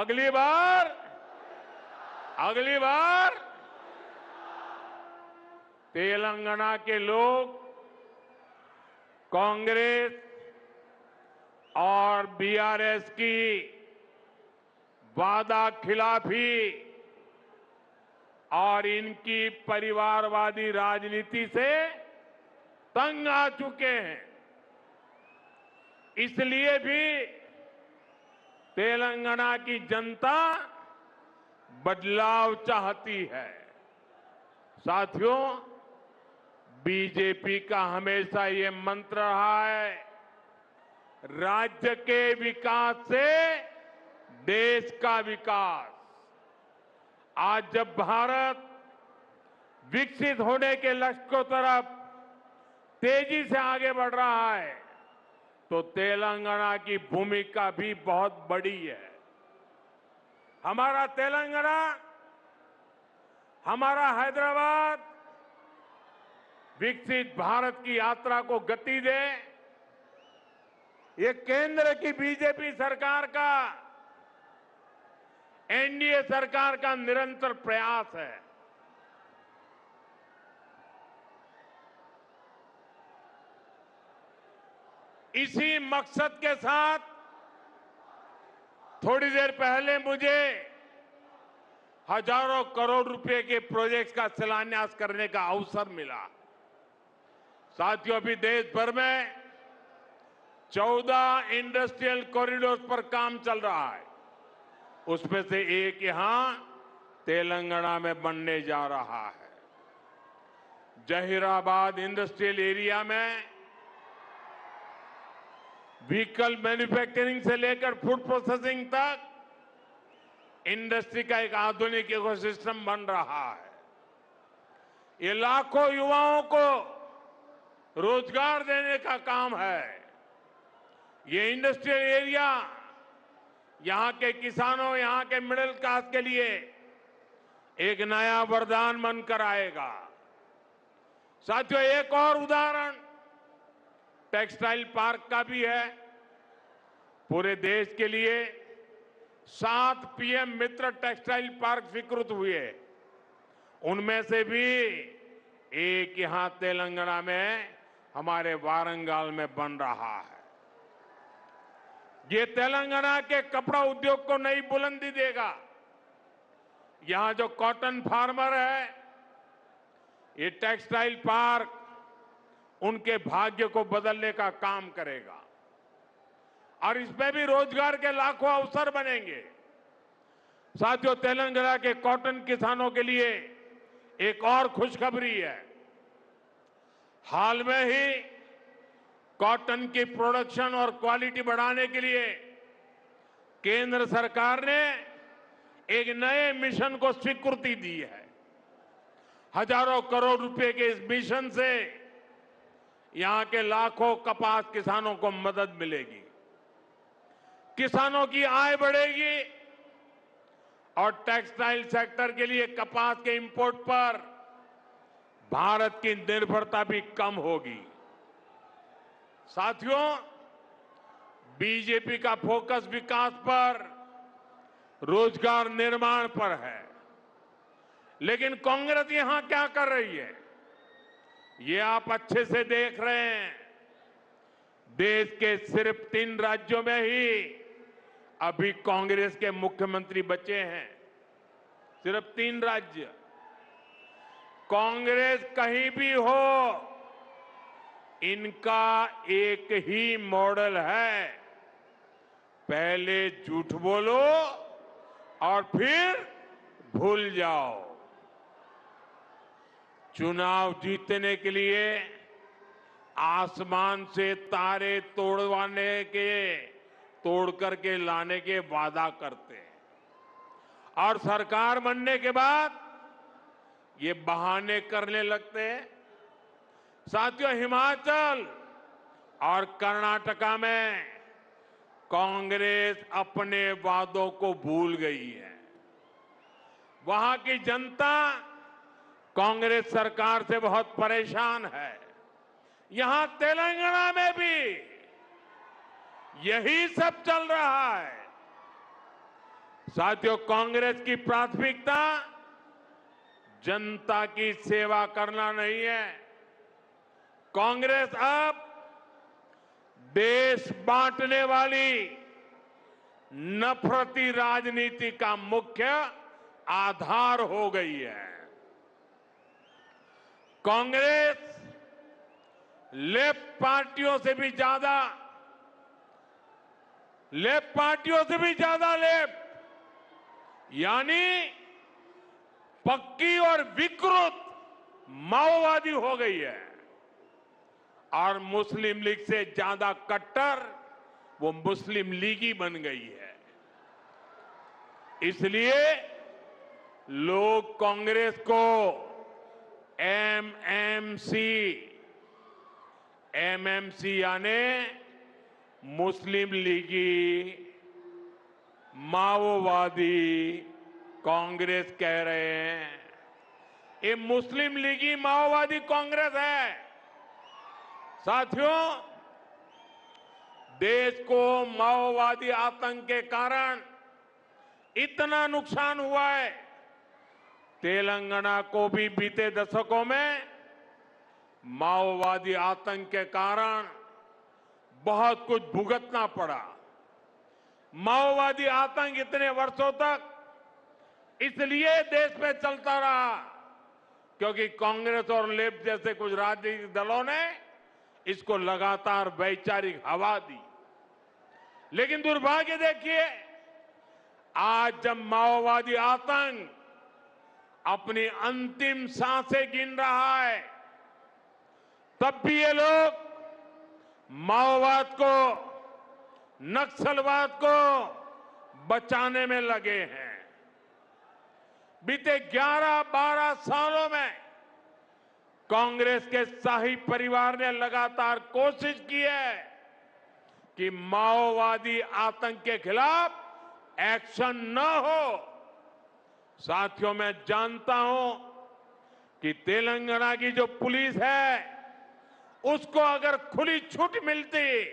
अगली बार तेलंगाना के लोग कांग्रेस और बीआरएस की वादा खिलाफी और इनकी परिवारवादी राजनीति से तंग आ चुके हैं। इसलिए भी तेलंगाना की जनता बदलाव चाहती है। साथियों, बीजेपी का हमेशा ये मंत्र रहा है, राज्य के विकास से देश का विकास। आज जब भारत विकसित होने के लक्ष्य की तरफ तेजी से आगे बढ़ रहा है, तो तेलंगाना की भूमिका भी बहुत बड़ी है। हमारा तेलंगाना, हमारा हैदराबाद विकसित भारत की यात्रा को गति दे, ये केंद्र की बीजेपी सरकार का, एनडीए सरकार का निरंतर प्रयास है। इसी मकसद के साथ थोड़ी देर पहले मुझे हजारों करोड़ रुपए के प्रोजेक्ट्स का शिलान्यास करने का अवसर मिला। साथियों, अभी देश भर में 14 इंडस्ट्रियल कॉरिडोर पर काम चल रहा है। उसमें से एक यहां तेलंगाना में बनने जा रहा है। जहीराबाद इंडस्ट्रियल एरिया में व्हीकल मैन्युफैक्चरिंग से लेकर फूड प्रोसेसिंग तक इंडस्ट्री का एक आधुनिक इकोसिस्टम बन रहा है। ये लाखों युवाओं को रोजगार देने का काम है। ये इंडस्ट्रियल एरिया यहां के किसानों, यहां के मिडिल क्लास के लिए एक नया वरदान बनकर आएगा। साथियों, एक और उदाहरण टेक्सटाइल पार्क का भी है। पूरे देश के लिए 7 पीएम मित्र टेक्सटाइल पार्क स्वीकृत हुए। उनमें से भी एक यहां तेलंगाना में हमारे वारंगल में बन रहा है। ये तेलंगाना के कपड़ा उद्योग को नई बुलंदी देगा। यहां जो कॉटन फार्मर है, ये टेक्सटाइल पार्क उनके भाग्य को बदलने का काम करेगा और इसमें भी रोजगार के लाखों अवसर बनेंगे। साथियों, तेलंगाना के कॉटन किसानों के लिए एक और खुशखबरी है। हाल में ही कॉटन की प्रोडक्शन और क्वालिटी बढ़ाने के लिए केंद्र सरकार ने एक नए मिशन को स्वीकृति दी है। हजारों करोड़ रुपए के इस मिशन से यहां के लाखों कपास किसानों को मदद मिलेगी, किसानों की आय बढ़ेगी और टेक्सटाइल सेक्टर के लिए कपास के इंपोर्ट पर भारत की निर्भरता भी कम होगी। साथियों, बीजेपी का फोकस विकास पर, रोजगार निर्माण पर है, लेकिन कांग्रेस यहां क्या कर रही है, ये आप अच्छे से देख रहे हैं। देश के सिर्फ 3 राज्यों में ही अभी कांग्रेस के मुख्यमंत्री बचे हैं। सिर्फ 3 राज्य। कांग्रेस कहीं भी हो, इनका एक ही मॉडल है, पहले झूठ बोलो और फिर भूल जाओ। चुनाव जीतने के लिए आसमान से तारे तोड़ करके लाने के वादा करते हैं और सरकार बनने के बाद ये बहाने करने लगते हैं। साथियों, हिमाचल और कर्नाटका में कांग्रेस अपने वादों को भूल गई है। वहां की जनता कांग्रेस सरकार से बहुत परेशान है। यहां तेलंगाना में भी यही सब चल रहा है। साथियों, कांग्रेस की प्राथमिकता जनता की सेवा करना नहीं है। कांग्रेस अब देश बांटने वाली नफरती राजनीति का मुख्य आधार हो गई है। कांग्रेस लेफ्ट पार्टियों से भी ज्यादा लेफ्ट यानी पक्की और विकृत माओवादी हो गई है और मुस्लिम लीग से ज्यादा कट्टर वो मुस्लिम लीगी बन गई है। इसलिए लोग कांग्रेस को एमएमसी यानी मुस्लिम लीगी माओवादी कांग्रेस कह रहे हैं। ये मुस्लिम लीगी माओवादी कांग्रेस है। साथियों, देश को माओवादी आतंक के कारण इतना नुकसान हुआ है। तेलंगाना को भी बीते दशकों में माओवादी आतंक के कारण बहुत कुछ भुगतना पड़ा। माओवादी आतंक इतने वर्षों तक इसलिए देश में चलता रहा क्योंकि कांग्रेस और लेफ्ट जैसे कुछ राजनीतिक दलों ने इसको लगातार वैचारिक हवा दी। लेकिन दुर्भाग्य देखिए, आज जब माओवादी आतंक अपनी अंतिम सांसें गिन रहा है, तब भी ये लोग माओवाद को, नक्सलवाद को बचाने में लगे हैं। बीते 11-12 सालों में कांग्रेस के शाही परिवार ने लगातार कोशिश की है कि माओवादी आतंक के खिलाफ एक्शन न हो। साथियों, मैं जानता हूं कि तेलंगाना की जो पुलिस है उसको अगर खुली छूट मिलती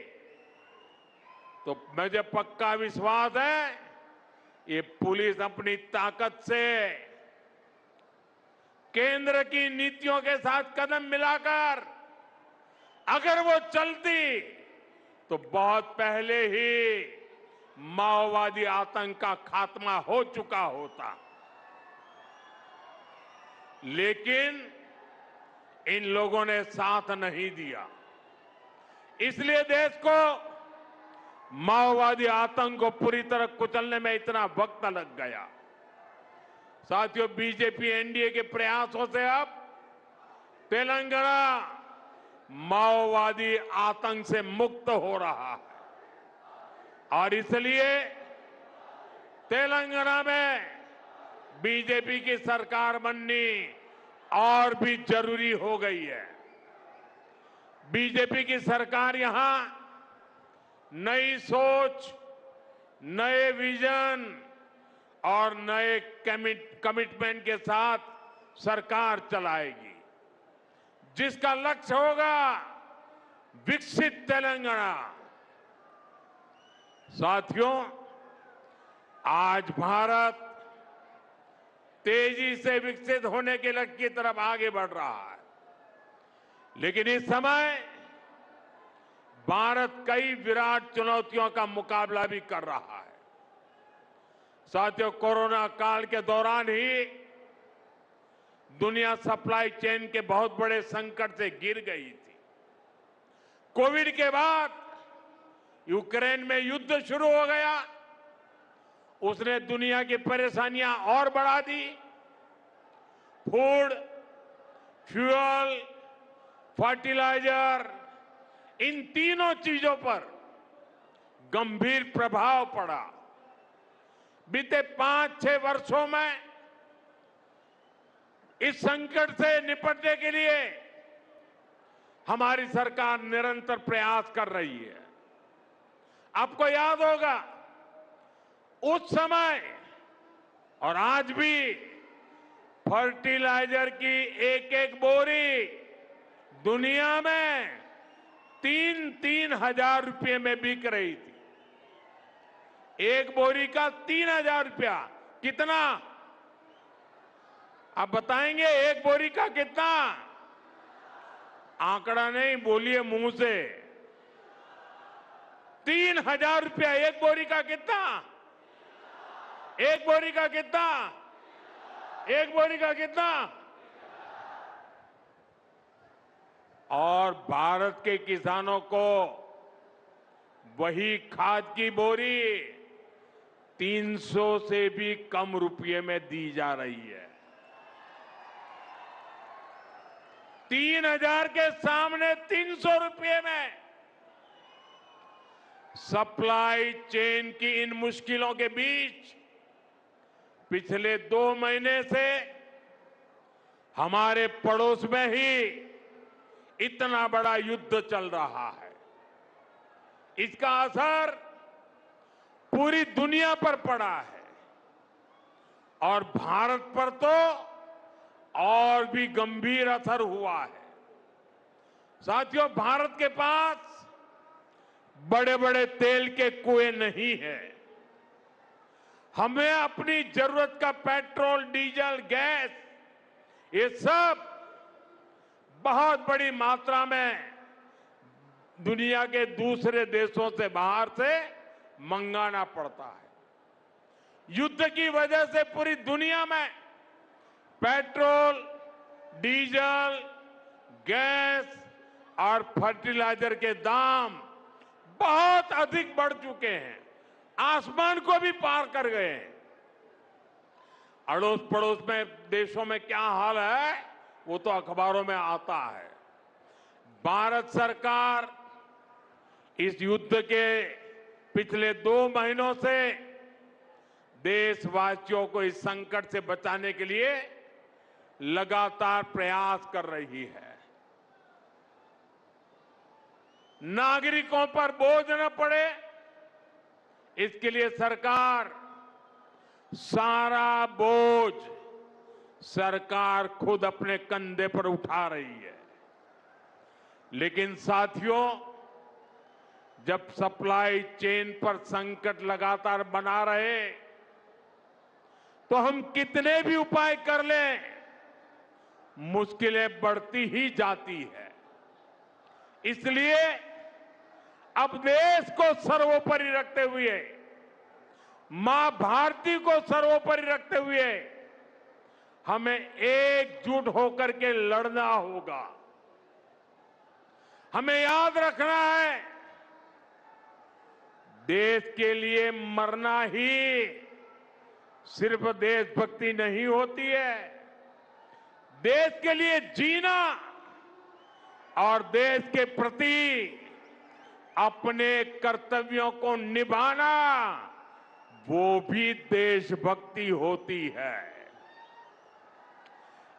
तो मुझे पक्का विश्वास है ये पुलिस अपनी ताकत से केंद्र की नीतियों के साथ कदम मिलाकर अगर वो चलती तो बहुत पहले ही माओवादी आतंक का खात्मा हो चुका होता। लेकिन इन लोगों ने साथ नहीं दिया। इसलिए देश को माओवादी आतंक को पूरी तरह कुचलने में इतना वक्त लग गया। साथियों, बीजेपी एनडीए के प्रयासों से अब तेलंगाना माओवादी आतंक से मुक्त हो रहा है और इसलिए तेलंगाना में बीजेपी की सरकार बननी और भी जरूरी हो गई है। बीजेपी की सरकार यहां नई सोच, नए विजन और नए कमिटमेंट के साथ सरकार चलाएगी, जिसका लक्ष्य होगा विकसित तेलंगाना। साथियों, आज भारत तेजी से विकसित होने के लक्ष्य की तरफ आगे बढ़ रहा है, लेकिन इस समय भारत कई विराट चुनौतियों का मुकाबला भी कर रहा है। साथियों, कोरोना काल के दौरान ही दुनिया सप्लाई चेन के बहुत बड़े संकट से गिर गई थी। कोविड के बाद यूक्रेन में युद्ध शुरू हो गया, उसने दुनिया की परेशानियां और बढ़ा दी। फूड, फ्यूल, फर्टिलाइजर, इन तीनों चीजों पर गंभीर प्रभाव पड़ा। बीते 5-6 वर्षों में इस संकट से निपटने के लिए हमारी सरकार निरंतर प्रयास कर रही है। आपको याद होगा, उस समय और आज भी फर्टिलाइजर की एक बोरी दुनिया में 3-3 हजार रुपये में बिक रही थी। एक बोरी का 3,000 रुपया। कितना? आप बताएंगे एक बोरी का कितना? आंकड़ा नहीं, बोलिए मुंह से। 3,000 रुपया एक बोरी का। कितना? एक बोरी का कितना? एक बोरी का कितना? और भारत के किसानों को वही खाद की बोरी 300 से भी कम रुपये में दी जा रही है। 3,000 के सामने 300 रुपये में। सप्लाई चेन की इन मुश्किलों के बीच पिछले 2 महीने से हमारे पड़ोस में ही इतना बड़ा युद्ध चल रहा है। इसका असर पूरी दुनिया पर पड़ा है और भारत पर तो और भी गंभीर असर हुआ है। साथियों, भारत के पास बड़े बड़े तेल के कुएं नहीं है। हमें अपनी जरूरत का पेट्रोल, डीजल, गैस, ये सब बहुत बड़ी मात्रा में दुनिया के दूसरे देशों से, बाहर से मंगाना पड़ता है। युद्ध की वजह से पूरी दुनिया में पेट्रोल, डीजल, गैस और फर्टिलाइजर के दाम बहुत अधिक बढ़ चुके हैं, आसमान को भी पार कर गए हैं। अड़ोस पड़ोस में देशों में क्या हाल है वो तो अखबारों में आता है। भारत सरकार इस युद्ध के पिछले 2 महीनों से देशवासियों को इस संकट से बचाने के लिए लगातार प्रयास कर रही है। नागरिकों पर बोझ न पड़े, इसके लिए सरकार सारा बोझ सरकार खुद अपने कंधे पर उठा रही है। लेकिन साथियों, जब सप्लाई चेन पर संकट लगातार बना रहे तो हम कितने भी उपाय कर लें, मुश्किलें बढ़ती ही जाती है। इसलिए अब देश को सर्वोपरि रखते हुए, मां भारती को सर्वोपरि रखते हुए हमें एकजुट होकर के लड़ना होगा। हमें याद रखना है, देश के लिए मरना ही सिर्फ देशभक्ति नहीं होती है। देश के लिए जीना और देश के प्रति अपने कर्तव्यों को निभाना, वो भी देशभक्ति होती है।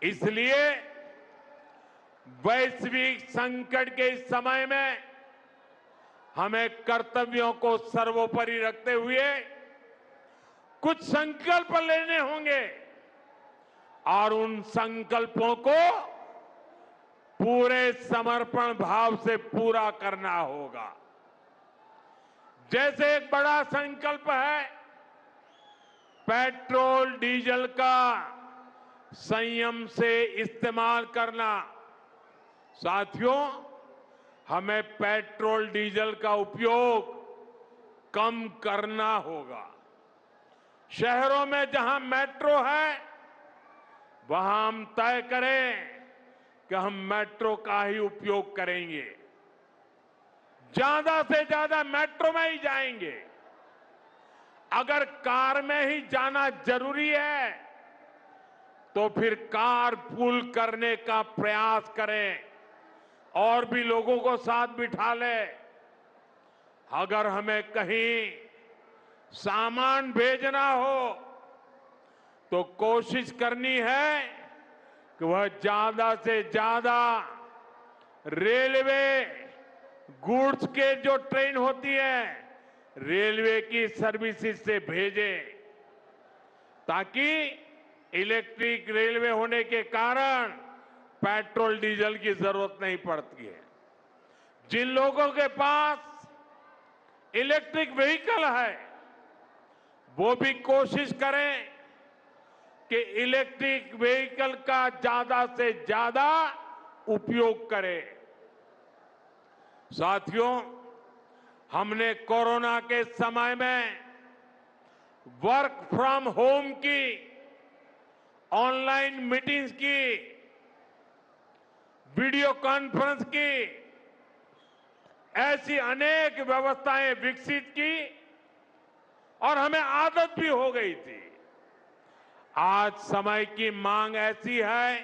इसलिए वैश्विक संकट के इस समय में हमें कर्तव्यों को सर्वोपरि रखते हुए कुछ संकल्प लेने होंगे और उन संकल्पों को पूरे समर्पण भाव से पूरा करना होगा। जैसे एक बड़ा संकल्प है पेट्रोल डीजल का संयम से इस्तेमाल करना। साथियों, हमें पेट्रोल डीजल का उपयोग कम करना होगा। शहरों में जहां मेट्रो है वहां हम तय करें कि हम मेट्रो का ही उपयोग करेंगे, ज्यादा से ज्यादा मेट्रो में ही जाएंगे। अगर कार में ही जाना जरूरी है तो फिर कार पूल करने का प्रयास करें और भी लोगों को साथ बिठा लें। अगर हमें कहीं सामान भेजना हो तो कोशिश करनी है कि वह ज्यादा से ज्यादा रेलवे गुड्स के जो ट्रेन होती है, रेलवे की सर्विसेज से भेजें, ताकि इलेक्ट्रिक रेलवे होने के कारण पेट्रोल डीजल की जरूरत नहीं पड़ती है। जिन लोगों के पास इलेक्ट्रिक व्हीकल है वो भी कोशिश करें कि इलेक्ट्रिक व्हीकल का ज्यादा से ज्यादा उपयोग करें। साथियों, हमने कोरोना के समय में वर्क फ्रॉम होम की, ऑनलाइन मीटिंग्स की, वीडियो कॉन्फ्रेंस की, ऐसी अनेक व्यवस्थाएं विकसित की और हमें आदत भी हो गई थी। आज समय की मांग ऐसी है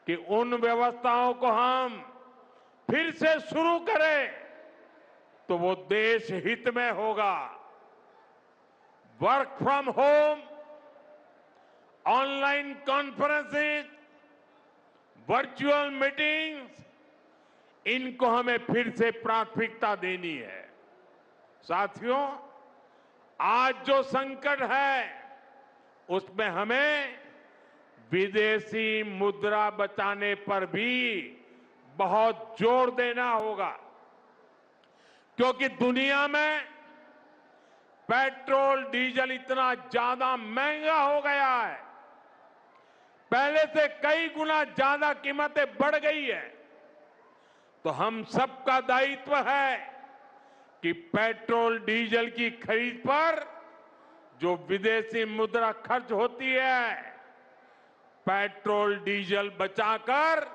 कि उन व्यवस्थाओं को हम फिर से शुरू करें तो वो देश हित में होगा। Work from home, online conferences, virtual meetings, इनको हमें फिर से प्राथमिकता देनी है। साथियों, आज जो संकट है उसमें हमें विदेशी मुद्रा बचाने पर भी बहुत जोर देना होगा, क्योंकि दुनिया में पेट्रोल डीजल इतना ज्यादा महंगा हो गया है, पहले से कई गुना ज्यादा कीमतें बढ़ गई है। तो हम सबका दायित्व है कि पेट्रोल डीजल की खरीद पर जो विदेशी मुद्रा खर्च होती है, पेट्रोल डीजल बचाकर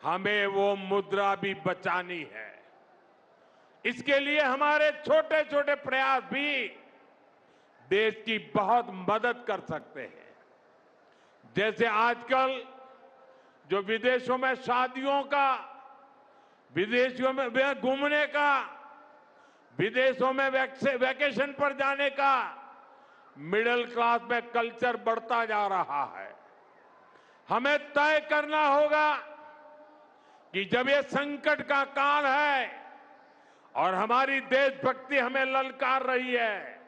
हमें वो मुद्रा भी बचानी है। इसके लिए हमारे छोटे छोटे प्रयास भी देश की बहुत मदद कर सकते हैं। जैसे आजकल जो विदेशों में शादियों का, विदेशों में घूमने का, विदेशों में वैकेशन पर जाने का मिडिल क्लास में कल्चर बढ़ता जा रहा है। हमें तय करना होगा कि जब ये संकट का काल है और हमारी देशभक्ति हमें ललकार रही है,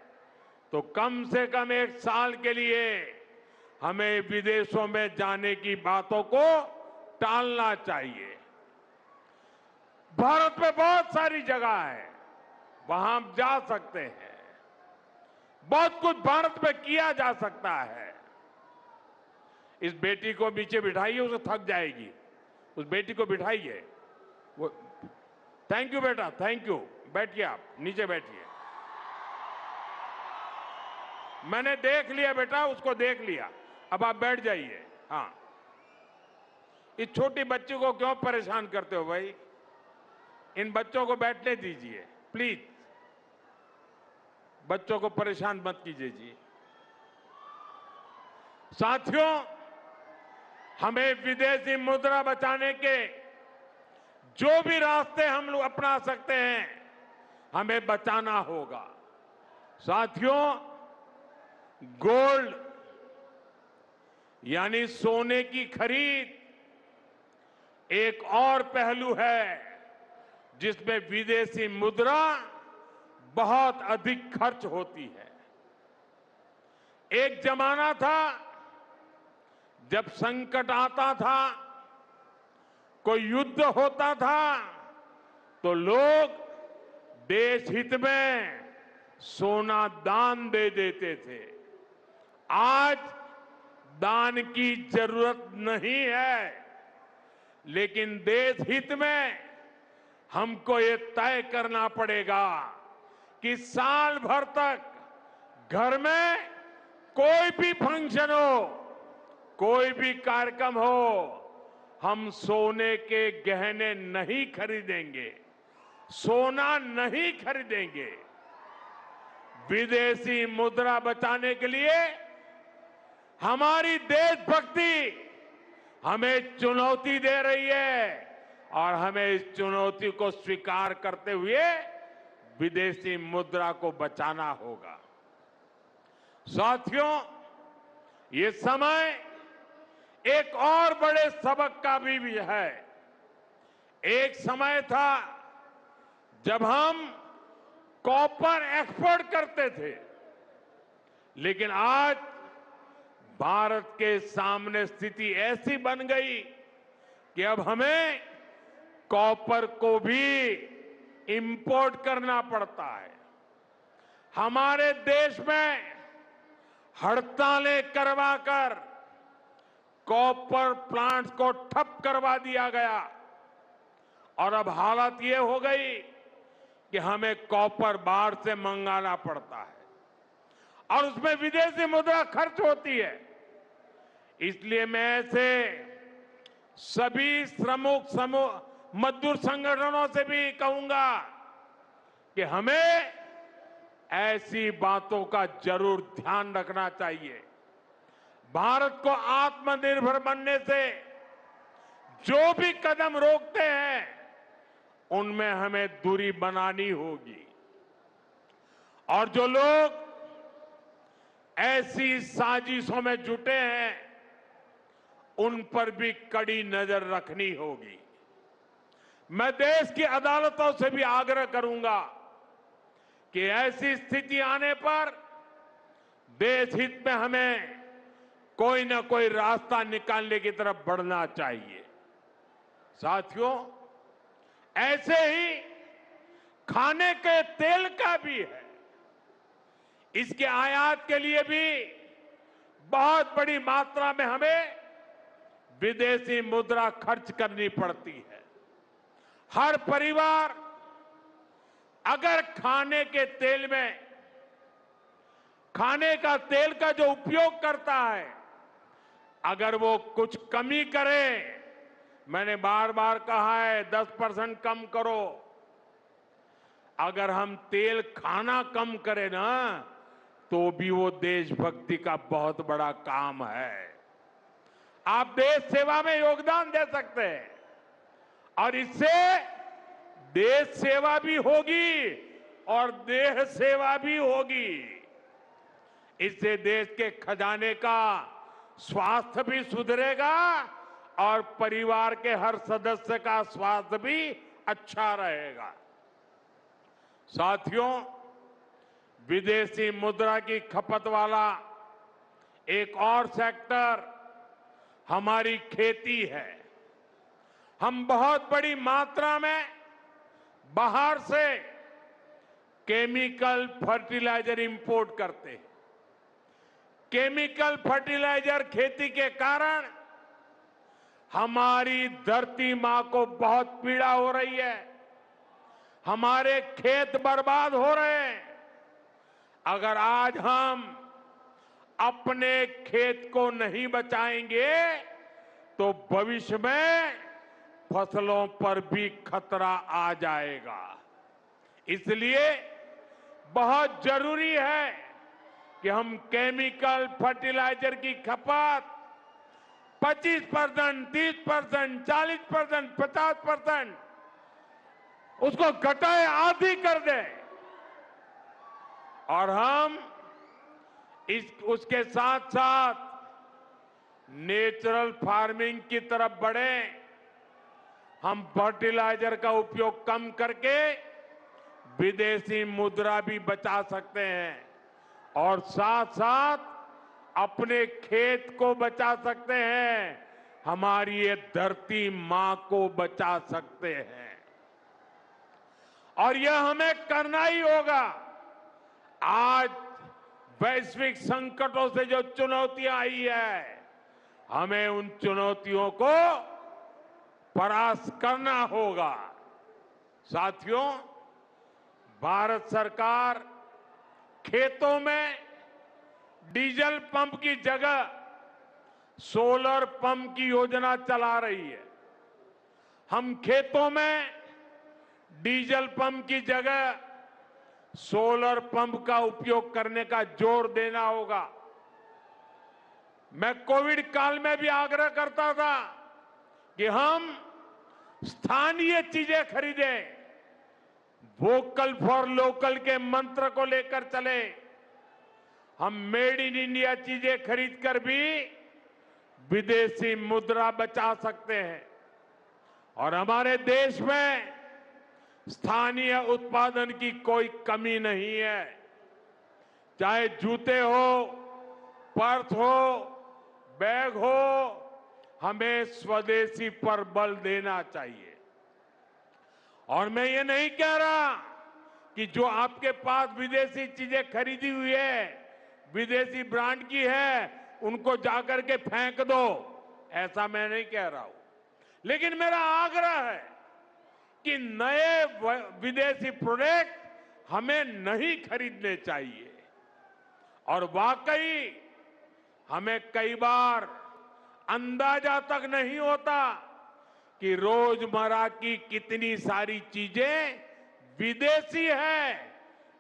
तो कम से कम 1 साल के लिए हमें विदेशों में जाने की बातों को टालना चाहिए। भारत में बहुत सारी जगह है, वहां हम जा सकते हैं। बहुत कुछ भारत में किया जा सकता है। इस बेटी को नीचे बिठाइए, उसे थक जाएगी। उस बेटी को बिठाइए। वो थैंक यू बेटा, थैंक यू। बैठिए, आप नीचे बैठिए। मैंने देख लिया बेटा, उसको देख लिया, अब आप बैठ जाइए। हाँ, इस छोटी बच्ची को क्यों परेशान करते हो भाई? इन बच्चों को बैठने दीजिए प्लीज। बच्चों को परेशान मत कीजिए जी। साथियों, हमें विदेशी मुद्रा बचाने के जो भी रास्ते हम लोग अपना सकते हैं, हमें बचाना होगा। साथियों, गोल्ड यानी सोने की खरीद एक और पहलू है जिसमें विदेशी मुद्रा बहुत अधिक खर्च होती है। एक जमाना था जब संकट आता था, कोई युद्ध होता था, तो लोग देश हित में सोना दान दे देते थे। आज दान की जरूरत नहीं है, लेकिन देश हित में हमको ये तय करना पड़ेगा कि साल भर तक घर में कोई भी फंक्शन हो, कोई भी कार्यक्रम हो, हम सोने के गहने नहीं खरीदेंगे, सोना नहीं खरीदेंगे। विदेशी मुद्रा बचाने के लिए हमारी देशभक्ति हमें चुनौती दे रही है और हमें इस चुनौती को स्वीकार करते हुए विदेशी मुद्रा को बचाना होगा। साथियों, ये समय एक और बड़े सबक का भी है। एक समय था जब हम कॉपर एक्सपोर्ट करते थे, लेकिन आज भारत के सामने स्थिति ऐसी बन गई कि अब हमें कॉपर को भी इंपोर्ट करना पड़ता है। हमारे देश में हड़तालें करवाकर कॉपर प्लांट्स को ठप करवा दिया गया और अब हालत ये हो गई कि हमें कॉपर बाहर से मंगाना पड़ता है और उसमें विदेशी मुद्रा खर्च होती है। इसलिए मैं ऐसे सभी श्रमिक समूह मजदूर संगठनों से भी कहूंगा कि हमें ऐसी बातों का जरूर ध्यान रखना चाहिए। भारत को आत्मनिर्भर बनने से जो भी कदम रोकते हैं उनमें हमें दूरी बनानी होगी और जो लोग ऐसी साजिशों में जुटे हैं उन पर भी कड़ी नजर रखनी होगी। मैं देश की अदालतों से भी आग्रह करूंगा कि ऐसी स्थिति आने पर देश हित में हमें कोई ना कोई रास्ता निकालने की तरफ बढ़ना चाहिए। साथियों, ऐसे ही खाने के तेल का भी है। इसके आयात के लिए भी बहुत बड़ी मात्रा में हमें विदेशी मुद्रा खर्च करनी पड़ती है। हर परिवार अगर खाने के तेल में खाने का तेल का जो उपयोग करता है अगर वो कुछ कमी करे, मैंने बार बार कहा है 10% कम करो। अगर हम तेल खाना कम करें ना तो भी वो देशभक्ति का बहुत बड़ा काम है। आप देश सेवा में योगदान दे सकते हैं और इससे देश सेवा भी होगी और देह सेवा भी होगी। इससे देश के खजाने का स्वास्थ्य भी सुधरेगा और परिवार के हर सदस्य का स्वास्थ्य भी अच्छा रहेगा। साथियों, विदेशी मुद्रा की खपत वाला एक और सेक्टर हमारी खेती है। हम बहुत बड़ी मात्रा में बाहर से केमिकल फर्टिलाइजर इंपोर्ट करते हैं। केमिकल फर्टिलाइजर खेती के कारण हमारी धरती मां को बहुत पीड़ा हो रही है। हमारे खेत बर्बाद हो रहे हैं। अगर आज हम अपने खेत को नहीं बचाएंगे तो भविष्य में फसलों पर भी खतरा आ जाएगा। इसलिए बहुत जरूरी है कि हम केमिकल फर्टिलाइजर की खपत 25%, 30%, 40%, 50% उसको घटाए, आधी कर दें और हम उसके साथ साथ नेचुरल फार्मिंग की तरफ बढ़ें। हम फर्टिलाइजर का उपयोग कम करके विदेशी मुद्रा भी बचा सकते हैं और साथ साथ अपने खेत को बचा सकते हैं, हमारी ये धरती मां को बचा सकते हैं और यह हमें करना ही होगा। आज वैश्विक संकटों से जो चुनौतियां आई है, हमें उन चुनौतियों को परास्त करना होगा। साथियों, भारत सरकार खेतों में डीजल पंप की जगह सोलर पंप की योजना चला रही है। हम खेतों में डीजल पंप की जगह सोलर पंप का उपयोग करने का जोर देना होगा। मैं कोविड काल में भी आग्रह करता था कि हम स्थानीय चीजें खरीदें, वोकल फॉर लोकल के मंत्र को लेकर चले। हम मेड इन इंडिया चीजें खरीदकर भी विदेशी मुद्रा बचा सकते हैं और हमारे देश में स्थानीय उत्पादन की कोई कमी नहीं है। चाहे जूते हो, पर्स हो, बैग हो, हमें स्वदेशी पर बल देना चाहिए। और मैं ये नहीं कह रहा कि जो आपके पास विदेशी चीजें खरीदी हुई है, विदेशी ब्रांड की है, उनको जाकर के फेंक दो, ऐसा मैं नहीं कह रहा हूं। लेकिन मेरा आग्रह है कि नए विदेशी प्रोडक्ट हमें नहीं खरीदने चाहिए। और वाकई हमें कई बार अंदाजा तक नहीं होता कि रोजमर्रा की कितनी सारी चीजें विदेशी है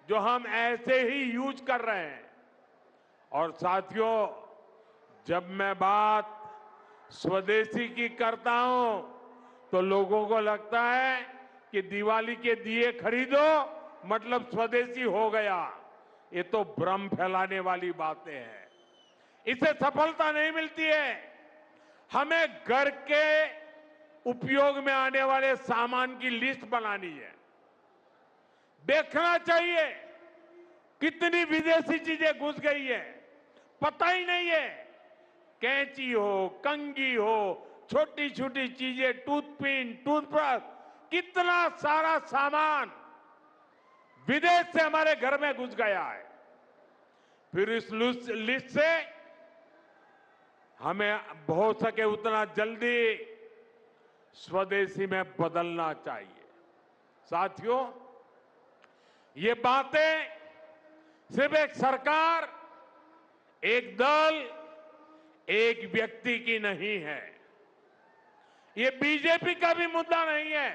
जो हम ऐसे ही यूज कर रहे हैं। और साथियों, जब मैं बात स्वदेशी की करता हूं तो लोगों को लगता है कि दिवाली के दिए खरीदो मतलब स्वदेशी हो गया। ये तो भ्रम फैलाने वाली बातें हैं, इससे सफलता नहीं मिलती है। हमें घर के उपयोग में आने वाले सामान की लिस्ट बनानी है, देखना चाहिए कितनी विदेशी चीजें घुस गई है, पता ही नहीं है। कैंची हो, कंघी हो, छोटी छोटी चीजें, टूथपिन, टूथब्रश, कितना सारा सामान विदेश से हमारे घर में घुस गया है। फिर इस लिस्ट से हमें हो सके उतना जल्दी स्वदेशी में बदलना चाहिए। साथियों, ये बातें सिर्फ एक सरकार, एक दल, एक व्यक्ति की नहीं है। ये बीजेपी का भी मुद्दा नहीं है।